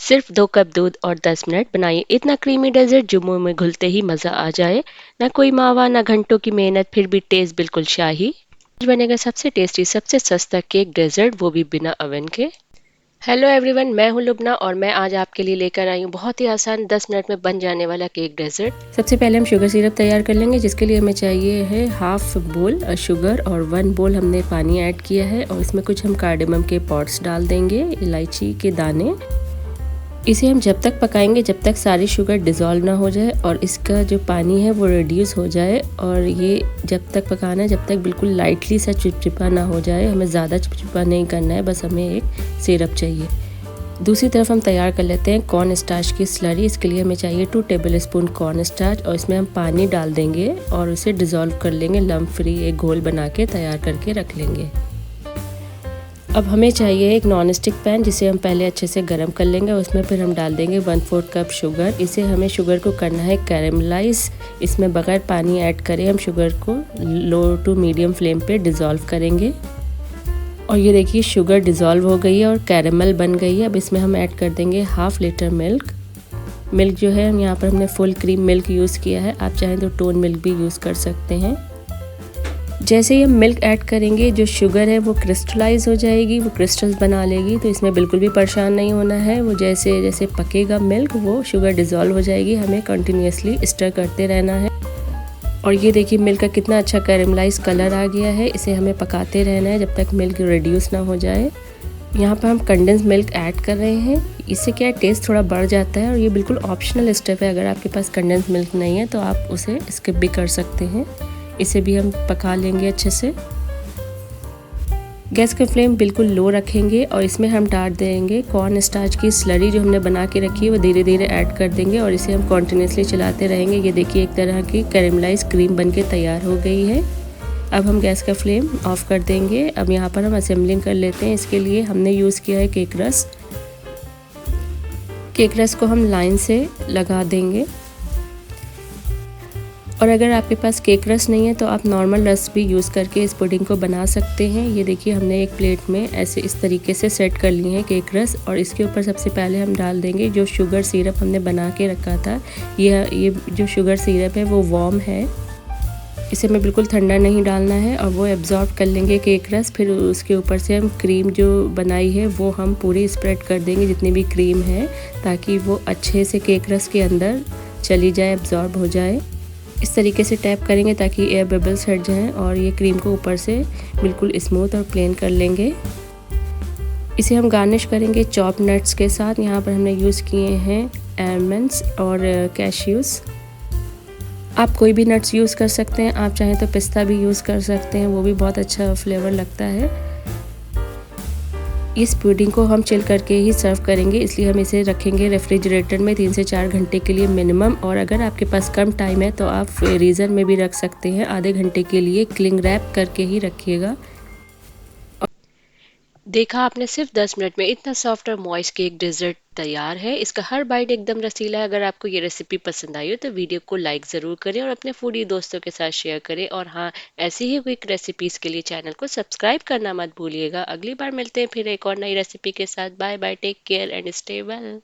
सिर्फ 2 कप दूध और 10 मिनट बनाइए इतना क्रीमी डेजर्ट जो मुंह में घुलते ही मज़ा आ जाए। ना कोई मावा ना घंटों की मेहनत, फिर भी टेस्ट बिल्कुल शाही। आज बनेगा सबसे टेस्टी सबसे सस्ता केक डेजर्ट, वो भी बिना ओवन के। हेलो एवरीवन, मैं हूं लुबना और मैं आज आपके लिए लेकर आई हूं बहुत ही आसान 10 मिनट में बन जाने वाला केक डेजर्ट। सबसे पहले हम शुगर सिरप तैयार कर लेंगे, जिसके लिए हमें चाहिए है हाफ बोल शुगर और 1 बोल हमने पानी ऐड किया है और इसमें कुछ हम कार्डेमम के पॉट्स डाल देंगे, इलायची के दाने। इसे हम जब तक पकाएंगे जब तक सारी शुगर डिज़ोल्व ना हो जाए और इसका जो पानी है वो रिड्यूस हो जाए। और ये जब तक पकाना है जब तक बिल्कुल लाइटली सा चिपचिपा ना हो जाए, हमें ज़्यादा चिपचिपा नहीं करना है, बस हमें एक सिरप चाहिए। दूसरी तरफ हम तैयार कर लेते हैं कॉर्न स्टार्च की स्लरी। इसके लिए हमें चाहिए 2 टेबल स्पून कॉर्न स्टार्च और इसमें हम पानी डाल देंगे और उसे डिज़ोल्व कर लेंगे, लम्प फ्री एक घोल बना के तैयार करके रख लेंगे। अब हमें चाहिए एक नॉन स्टिक पैन, जिसे हम पहले अच्छे से गर्म कर लेंगे। उसमें फिर हम डाल देंगे 1/4 कप शुगर। इसे हमें शुगर को करना है कैरेमलाइज। इसमें बगैर पानी ऐड करें हम शुगर को लो टू मीडियम फ्लेम पे डिज़ोल्व करेंगे। और ये देखिए शुगर डिज़ोल्व हो गई है और कैरेमल बन गई है। अब इसमें हम ऐड कर देंगे हाफ लीटर मिल्क। मिल्क जो है हम यहाँ पर हमने फुल क्रीम मिल्क यूज़ किया है, आप चाहें तो टोन मिल्क भी यूज़ कर सकते हैं। जैसे ही हम मिल्क ऐड करेंगे जो शुगर है वो क्रिस्टलाइज हो जाएगी, वो क्रिस्टल्स बना लेगी, तो इसमें बिल्कुल भी परेशान नहीं होना है। वो जैसे जैसे पकेगा मिल्क वो शुगर डिज़ोल्व हो जाएगी, हमें कंटिन्यूसली स्टर करते रहना है। और ये देखिए मिल्क का कितना अच्छा कैरेमलाइज कलर आ गया है। इसे हमें पकाते रहना है जब तक मिल्क रिड्यूस ना हो जाए। यहाँ पर हम कंडेंस मिल्क ऐड कर रहे हैं, इससे क्या टेस्ट थोड़ा बढ़ जाता है और ये बिल्कुल ऑप्शनल स्टेप है। अगर आपके पास कंडेंस मिल्क नहीं है तो आप उसे स्किप भी कर सकते हैं। इसे भी हम पका लेंगे अच्छे से। गैस का फ्लेम बिल्कुल लो रखेंगे और इसमें हम डाल देंगे कॉर्न स्टार्च की स्लरी जो हमने बना के रखी है, वो धीरे धीरे ऐड कर देंगे और इसे हम कॉन्टिन्यूसली चलाते रहेंगे। ये देखिए एक तरह की कैरेमलाइज क्रीम बनके तैयार हो गई है। अब हम गैस का फ्लेम ऑफ कर देंगे। अब यहाँ पर हम असेंबलिंग कर लेते हैं। इसके लिए हमने यूज़ किया है केक रस। केक रस को हम लाइन से लगा देंगे और अगर आपके पास केक रस नहीं है तो आप नॉर्मल रस भी यूज़ करके इस पुडिंग को बना सकते हैं। ये देखिए हमने एक प्लेट में ऐसे इस तरीके से सेट कर लिए हैं केक रस और इसके ऊपर सबसे पहले हम डाल देंगे जो शुगर सिरप हमने बना के रखा था। ये जो शुगर सिरप है वो वार्म है, इसे हमें बिल्कुल ठंडा नहीं डालना है और वो एब्जॉर्ब कर लेंगे केक रस। फिर उसके ऊपर से हम क्रीम जो बनाई है वो हम पूरी स्प्रेड कर देंगे जितनी भी क्रीम है, ताकि वो अच्छे से केक रस के अंदर चली जाए, एब्जॉर्ब हो जाए। इस तरीके से टैप करेंगे ताकि एयर बबल्स हट जाएं और ये क्रीम को ऊपर से बिल्कुल स्मूथ और प्लेन कर लेंगे। इसे हम गार्निश करेंगे चॉप नट्स के साथ। यहाँ पर हमने यूज़ किए हैं आलमंड्स और कैश्यूज़। आप कोई भी नट्स यूज़ कर सकते हैं, आप चाहें तो पिस्ता भी यूज़ कर सकते हैं, वो भी बहुत अच्छा फ्लेवर लगता है। इस पुडिंग को हम चिल करके ही सर्व करेंगे, इसलिए हम इसे रखेंगे रेफ्रिजरेटर में 3 से 4 घंटे के लिए मिनिमम। और अगर आपके पास कम टाइम है तो आप फ्रीज़र में भी रख सकते हैं, आधे घंटे के लिए क्लिंग रैप करके ही रखिएगा। देखा आपने, सिर्फ 10 मिनट में इतना सॉफ्ट और मॉइस्ट केक डेजर्ट तैयार है। इसका हर बाइट एकदम रसीला है। अगर आपको ये रेसिपी पसंद आई हो तो वीडियो को लाइक ज़रूर करें और अपने फूडी दोस्तों के साथ शेयर करें। और हाँ, ऐसी ही क्विक रेसिपीज़ के लिए चैनल को सब्सक्राइब करना मत भूलिएगा। अगली बार मिलते हैं फिर एक और नई रेसिपी के साथ। Bye bye, take care and stay well.